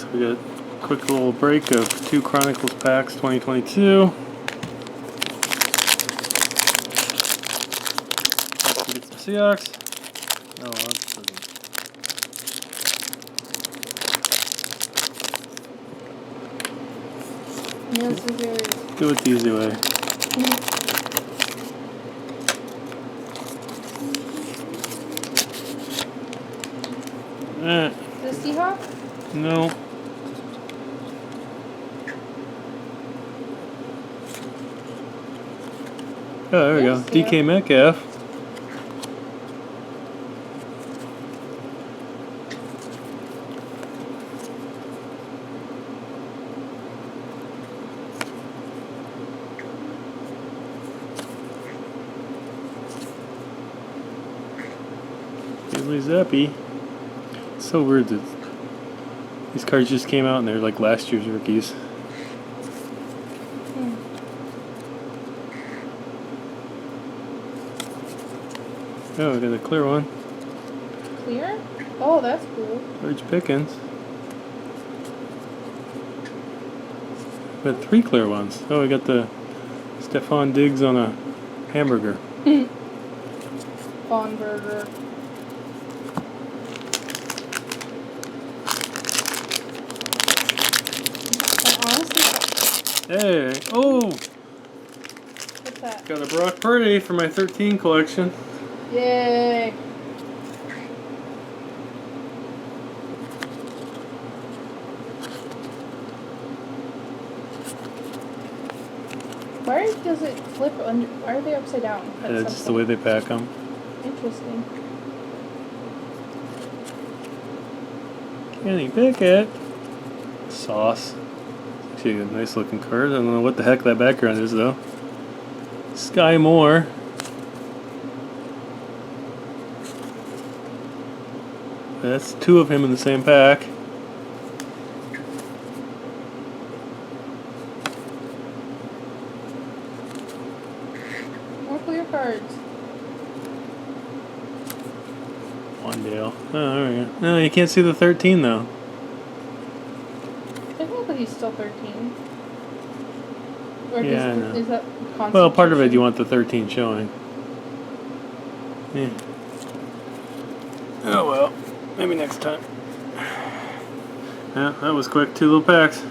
So we got a quick little break of 2 Chronicles packs 2022. Let's get some Seahawks. Oh, that's do it the easy way. The Seahawk? No. Oh, there we go. DK Metcalf. Bailey Zappi. It's so weird that these cards just came out and they're like last year's rookies. Oh, we got a clear one. Clear? Oh, that's cool. George Pickens. We got 3 clear ones. Oh, we got the Stephon Diggs on a hamburger. Fawn burger. Hey! Oh! What's that? Got a Brock Purdy for my 13 collection. Yay! Why does it flip under? Why are they upside down? That's just the way they pack them. Interesting. Kenny Pickett. Sauce. Actually, a nice looking card. I don't know what the heck that background is though. Sky Moore. That's 2 of him in the same pack. More clear cards. Wandale. Oh, there we go. No, you can't see the 13 though. Technically, he's still 13. Or Yeah, I know. Is that constant? Well, part of it you want the 13 showing. Yeah. Oh well. Maybe next time. Yeah, that was quick. 2 little packs.